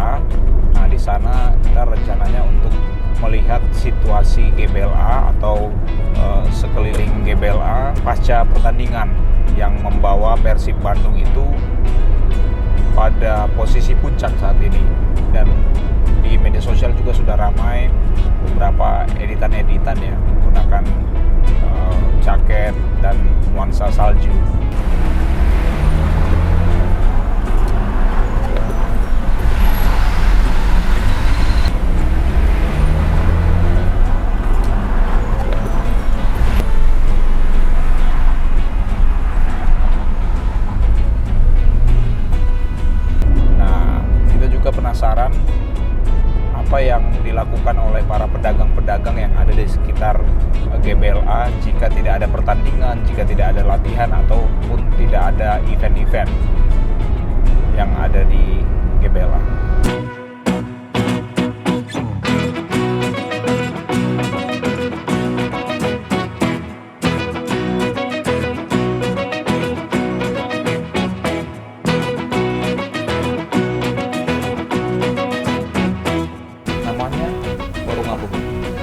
GBLA. Nah, di sana kita rencananya untuk melihat situasi GBLA atau sekeliling GBLA pasca pertandingan yang membawa Persib Bandung itu pada posisi puncak saat ini. Dan di media sosial juga sudah ramai beberapa editan-editan ya menggunakan jaket dan nuansa salju. Penasaran apa yang dilakukan oleh para pedagang-pedagang yang ada di sekitar GBLA jika tidak ada pertandingan, jika tidak ada latihan ataupun tidak ada event-event yang ada di GBLA.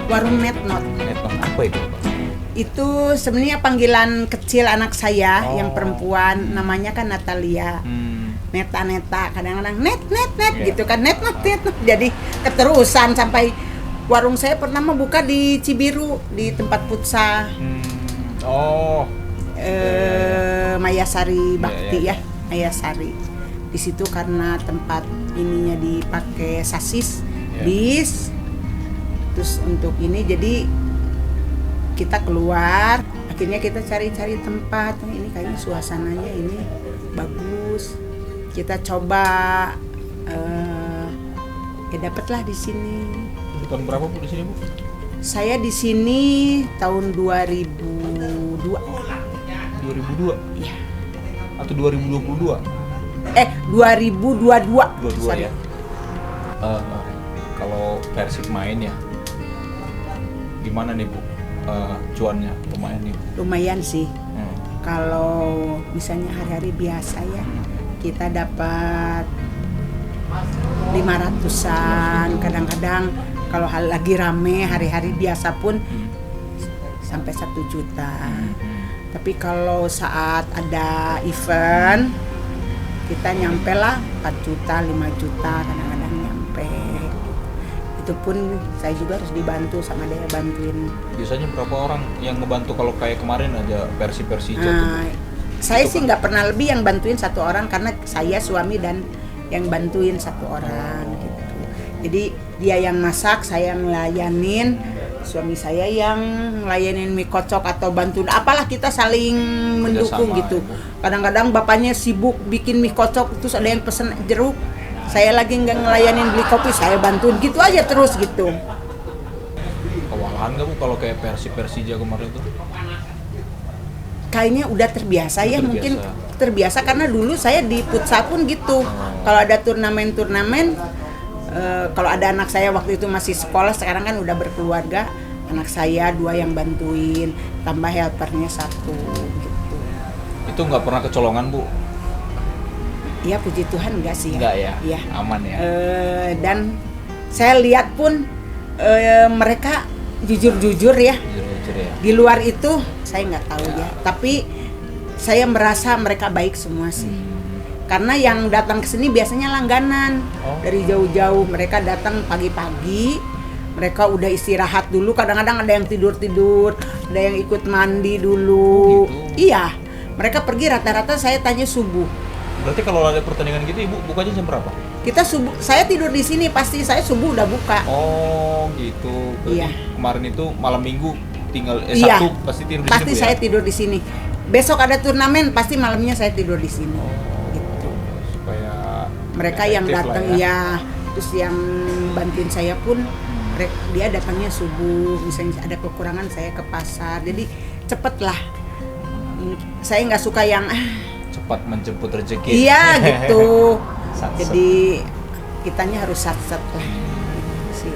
Warung Netnot. Netnot apa itu? Itu sebenarnya panggilan kecil anak saya yang perempuan, namanya kan Natalia. Neta, kadang-kadang net gitu kan, net. Jadi keterusan sampai warung saya pertama buka di Cibiru di tempat futsal. Mayasari Bakti ya, Mayasari. Di situ karena tempat ininya dipakai sasis, bis. Terus untuk ini jadi kita keluar, akhirnya kita cari-cari tempat. Ini kayaknya suasananya ini bagus. Kita coba ya dapatlah di sini. Tahun berapa Bu di sini Bu? Saya di sini tahun 2002. 2002? Iya. Atau 2022? 2022. 22 ya. Kalau Persib main ya, gimana nih Bu cuannya lumayan nih? Lumayan sih. Kalau misalnya hari-hari biasa ya kita dapat 500-an, kadang-kadang kalau lagi rame hari-hari biasa pun sampai 1 juta. Tapi kalau saat ada event kita nyampe lah 4 juta, 5 juta kadang-kadang nyampe. Itu pun saya juga harus dibantu sama dia bantuin. Biasanya berapa orang yang ngebantu kalau kayak kemarin aja Persija? Saya sih nggak pernah lebih yang bantuin 1 orang karena saya suami dan yang bantuin 1 orang gitu. Jadi dia yang masak, saya ngelayanin, suami saya yang ngelayanin mie kocok atau bantuin apalah, kita saling mendukung gitu. Kadang-kadang bapaknya sibuk bikin mie kocok terus ada yang pesen jeruk. Saya lagi nggak ngelayanin beli kopi, saya bantuin gitu aja terus gitu. Kewalahan nggak Bu kalau kayak Persija kemarin tuh? Kayaknya udah terbiasa ya, mungkin terbiasa karena dulu saya di futsal pun gitu. Kalau ada turnamen, kalau ada anak saya waktu itu masih sekolah, sekarang kan udah berkeluarga, anak saya 2 yang bantuin, tambah helpernya 1 gitu. Itu nggak pernah kecolongan Bu? Iya, puji Tuhan enggak sih ya. Enggak ya? Iya. Aman ya? Dan saya lihat pun mereka jujur-jujur ya. Jujur ya. Di luar itu saya nggak tahu ya. Tapi saya merasa mereka baik semua sih. Karena yang datang ke sini biasanya langganan. Dari jauh-jauh mereka datang pagi-pagi. Mereka udah istirahat dulu. Kadang-kadang ada yang tidur-tidur, ada yang ikut mandi dulu. Gitu. Iya. Mereka pergi rata-rata saya tanya subuh. Berarti kalau ada pertandingan gitu Ibu bukanya jam berapa? Kita subuh, saya tidur di sini pasti saya subuh udah buka. Oh gitu. Berarti iya. Kemarin itu malam Minggu tinggal iya. Sabtu pasti tidur di pasti sini. Pasti saya ya? tidur di sini. Besok ada turnamen pasti malamnya saya tidur di sini. Gitu. Supaya mereka yang datang ya. Terus yang bantuin saya pun dia datangnya subuh. Misalnya ada kekurangan saya ke pasar. Jadi cepet lah. Saya nggak suka yang cepat menjemput rezeki. Iya gitu. Jadi kitanya harus sat-sat lah. Sih.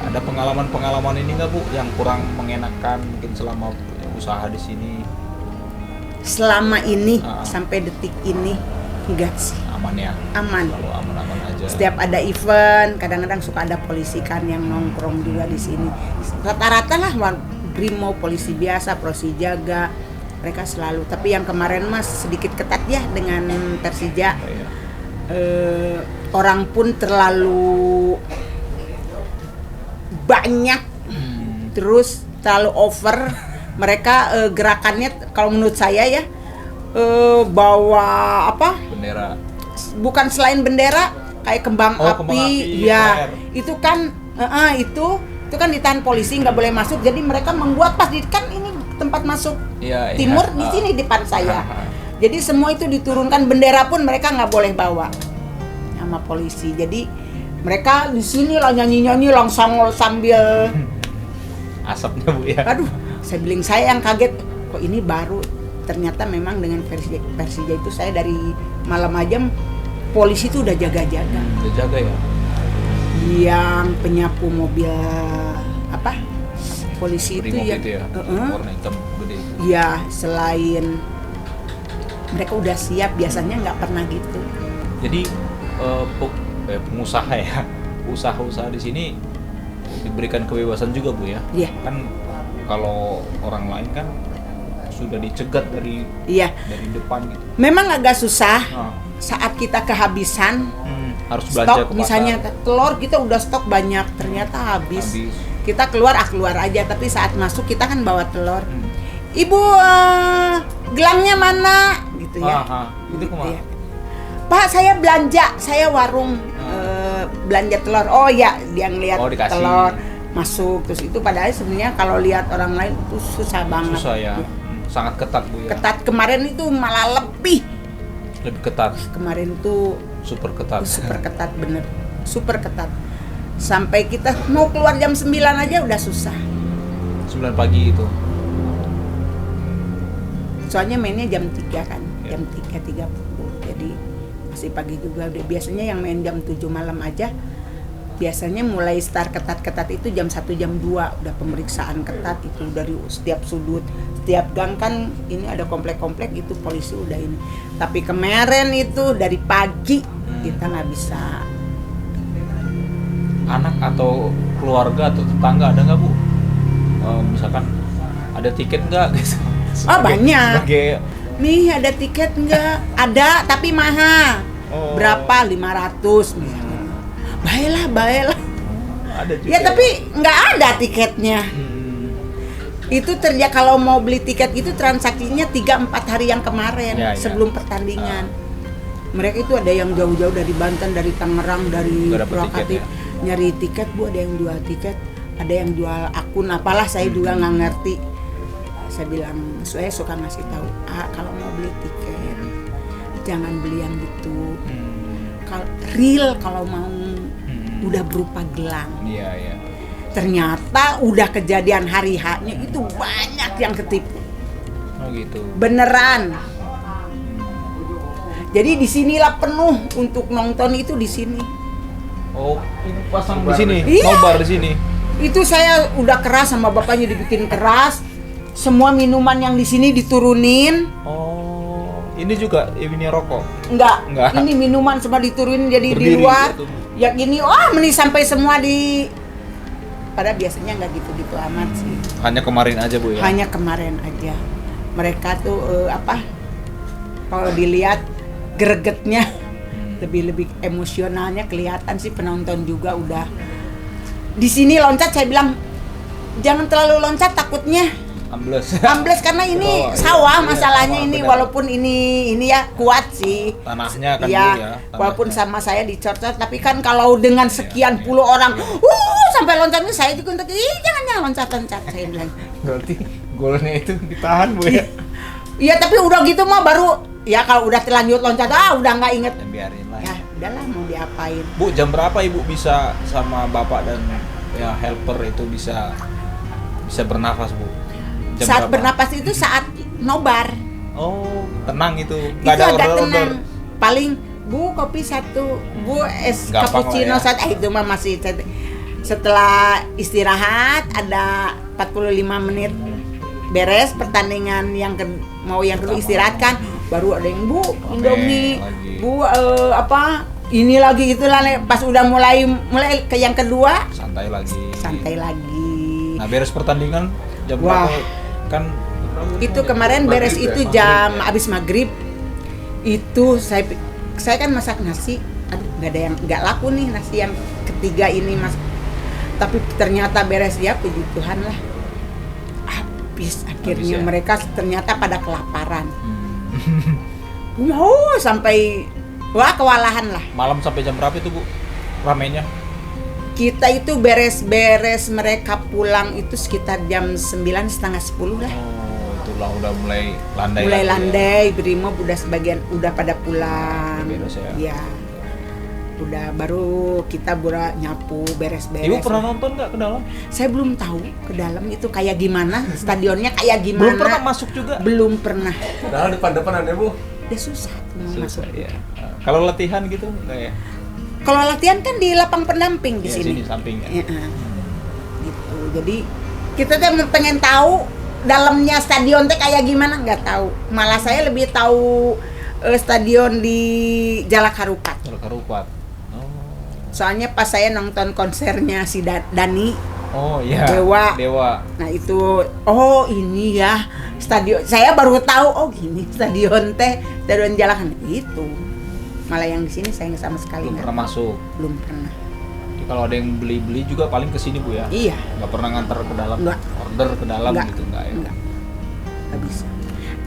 Ada pengalaman ini nggak Bu yang kurang mengenakan mungkin selama usaha di sini? Selama ini sampai detik ini enggak sih. aman ya. Aman. Selalu aman-aman aja. Setiap ada event, kadang-kadang suka ada polisi kan yang nongkrong juga di sini. Rata-rata lah Brimo, polisi biasa, polisi jaga, mereka selalu. Tapi yang kemarin mas sedikit ketat ya dengan Persija. Iya. Orang pun terlalu banyak, terus terlalu over. Mereka gerakannya kalau menurut saya ya bawa apa? Bendera. Bukan selain bendera, kayak kembang api, ya fire. itu kan itu kan ditahan polisi, nggak boleh masuk. Jadi mereka membuat pas di kan ini tempat masuk Iya, timur iya. di sini depan saya. Jadi semua itu diturunkan, bendera pun mereka nggak boleh bawa sama polisi. Jadi mereka di sini lah nyanyi-nyanyi langsung sambil Asapnya Bu ya. aduh, saya yang kaget kok ini baru. Ternyata memang dengan Persija itu saya dari malam aja polisi itu udah jaga-jaga. Udah jaga ya. Yang penyapu mobil apa? Polisi Brimo itu ya. gitu ya. Warna hitam gede. Ya, selain mereka udah siap, biasanya nggak pernah gitu. Jadi pengusaha ya, usaha-usaha di sini diberikan kebebasan juga Bu ya. Iya. Kan kalau orang lain kan sudah dicegat dari Iya. depan gitu. Memang agak susah Nah, saat kita kehabisan harus belanja stok, ke pasar. misalnya telur kita udah stok banyak, ternyata habis. Kita keluar aja, tapi saat masuk kita kan bawa telur. Ibu, gelangnya mana? Gitu ya. Itu kumaha? Ya. Pak, saya belanja, saya warung belanja telur. Oh ya, dia ngeliat dikasih. telur masuk, terus itu padahal sebenarnya kalau lihat orang lain itu susah banget. Susah ya. Sangat ketat Bu ya. Ketat, kemarin itu malah lebih. Lebih ketat. Kemarin itu Super ketat. super ketat bener, super ketat. Sampai kita mau keluar jam 9 aja udah susah. 9 pagi itu. Soalnya mainnya jam 3 kan, Ya. jam 3.30. Jadi masih pagi juga. Udah biasanya yang main jam 7 malam aja. Biasanya mulai start ketat-ketat itu jam 1 jam 2 udah pemeriksaan ketat itu dari setiap sudut, setiap gang kan ini ada komplek-komplek itu polisi udah ini. Tapi kemarin itu dari pagi kita nggak bisa. Anak atau keluarga atau tetangga ada nggak Bu? Misalkan ada tiket nggak gitu? Banyak. Sebagai Nih ada tiket nggak? Ada tapi mahal. Oh. Berapa? 500 misalnya. Baiklah. ada juga. Ya tapi nggak ada tiketnya. Itu terjadi kalau mau beli tiket itu transaksinya 3-4 hari yang kemarin Ya. sebelum pertandingan. Mereka itu ada yang jauh-jauh dari Banten, dari Tangerang, dari Nggak dapet Purwakarta tiket, ya? nyari tiket. Bu, ada yang jual tiket, ada yang jual akun apalah, saya juga nggak ngerti. Saya bilang, saya suka ngasih tahu, kalau mau beli tiket jangan beli yang gitu. Kalau real, kalau mau udah berupa gelang. Iya. Ternyata udah kejadian hari H-nya itu banyak yang ketipu. Oh gitu. Beneran. Jadi disinilah penuh untuk nonton itu di sini. Oh, pasang di sini, Iya. nobar di sini. Itu saya udah keras sama bapaknya, dibikin keras. Semua minuman yang di sini diturunin. Oh, ini juga ini rokok. Enggak. Enggak. Ini minuman semua diturunin jadi di Berdiri luar. gitu. Ya gini, meni sampai semua di. Padahal biasanya nggak gitu amat sih. Hanya kemarin aja Bu ya. Hanya kemarin aja. Mereka tuh kalau dilihat gregetnya lebih emosionalnya kelihatan sih, penonton juga udah di sini loncat. Saya bilang jangan terlalu loncat, takutnya ambles karena ini sawah masalahnya ini. Walaupun ini ya kuat sih Tanahnya kan ya, Bu ya. walaupun sama saya dicor-cor, tapi kan kalau dengan sekian puluh orang sampai loncatnya saya juga untuk jangan loncat saya bilang. Berarti golnya itu ditahan Bu ya. Iya, tapi udah gitu mah baru ya, kalau udah terlanjur loncat udah nggak inget. Ya, biarin lah. Ya udahlah, mau diapain. Bu, jam berapa Ibu bisa sama Bapak dan ya helper itu bisa bernafas Bu? Jam Saat berapa? bernapas itu saat nobar. Oh, tenang itu. Itu Nggak ada agak order-order. tenang. Paling Bu kopi 1, Bu es Gampang cappuccino lah ya. 1. Itu mah masih setelah istirahat ada 45 menit beres pertandingan yang kedua istirahat kan. baru ada yang Bu Indomie, lagi. Bu apa ini lagi itulah. Pas udah mulai ke yang kedua Santai lagi. santai lagi. Nah, beres pertandingan jam Wah. berapa? Kan Itu kemarin beres itu jam abis maghrib. Itu saya kan masak nasi, aduh nggak ada yang nggak laku nih nasi yang ketiga ini mas. Tapi ternyata beres ya, puji Tuhan lah. Habis akhirnya ya? mereka ternyata pada kelaparan. Sampai wah kewalahan lah. malam sampai jam berapa itu Bu? Ramenya? Kita itu beres-beres mereka pulang itu sekitar jam 9:30 lah. Oh, itulah udah mulai landai. Mulai lagi landai, Brimob udah sebagian udah pada pulang. Beres ya? Iya. Udah baru kita nyapu beres-beres. Ibu pernah nonton nggak ke dalam? Saya belum tahu ke dalam itu kayak gimana, stadionnya kayak gimana. Belum pernah masuk juga? Belum pernah. Padahal depan-depan ada Bu. Udah susah tuh mau masuk. ya. Kalau latihan gitu nggak ya? Kalau latihan kan di lapang pendamping di Ya, sini. sampingnya. Iya, gitu. Jadi kita tuh pengen tahu dalamnya stadion teh kayak gimana, nggak tahu. Malah saya lebih tahu stadion di Jalak Harupat. Kalau Karupat. Oh. Soalnya pas saya nonton konsernya si Dani, Oh iya. Dewa. Nah itu, oh ini ya stadion. Saya baru tahu, oh gini stadion Jalak itu. Malah yang di sini saya sama sekali Belum nggak pernah tahu. masuk. Belum pernah. Jadi kalau ada yang beli-beli juga paling ke sini Bu ya? Iya. Nggak pernah nganter ke dalam, Nggak. order ke dalam Nggak. gitu nggak ya? Nggak bisa.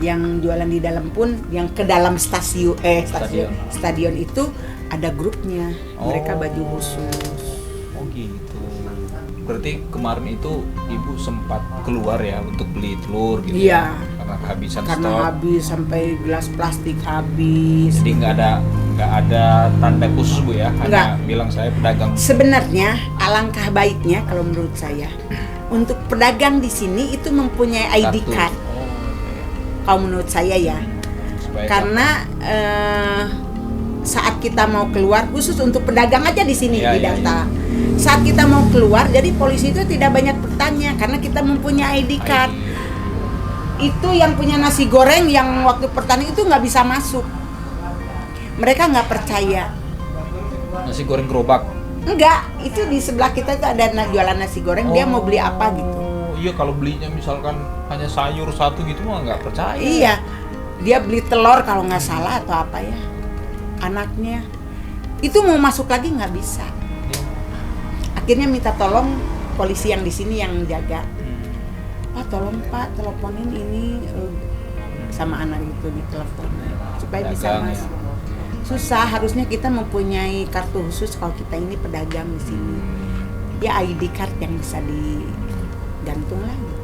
Yang jualan di dalam pun, yang ke dalam stadion itu ada grupnya. Mereka Oh. baju khusus. Oh gitu. Berarti kemarin itu Ibu sempat keluar ya untuk beli telur gitu Iya. ya? Karena kehabisan Karena stok. habis sampai gelas plastik habis. Jadi nggak ada tanda khusus Bu ya? Hanya Nggak. bilang saya pedagang. Sebenarnya alangkah baiknya kalau menurut saya untuk pedagang di sini itu mempunyai ID Kartu. card. Oh, oke. Kalau menurut saya ya. Supaya Karena saat kita mau keluar, khusus untuk pedagang aja di sini Iya, di iya, data. Saat kita mau keluar, jadi polisi itu tidak banyak bertanya karena kita mempunyai ID card. Itu yang punya nasi goreng yang waktu pertandingan itu nggak bisa masuk. Mereka nggak percaya. Nasi goreng gerobak. Enggak, itu di sebelah kita itu ada jualan nasi goreng. Dia mau beli apa gitu. Iya, kalau belinya misalkan hanya sayur satu gitu mah nggak percaya. Iya, dia beli telur kalau nggak salah atau apa ya. Anaknya itu mau masuk lagi nggak bisa. Akhirnya minta tolong polisi yang di sini yang jaga. Pak tolong Pak teleponin ini sama anak itu di telepon supaya bisa Dagang, masuk. Susah, harusnya kita mempunyai kartu khusus kalau kita ini pedagang di sini. Ya ID card yang bisa digantung lah. Gitu.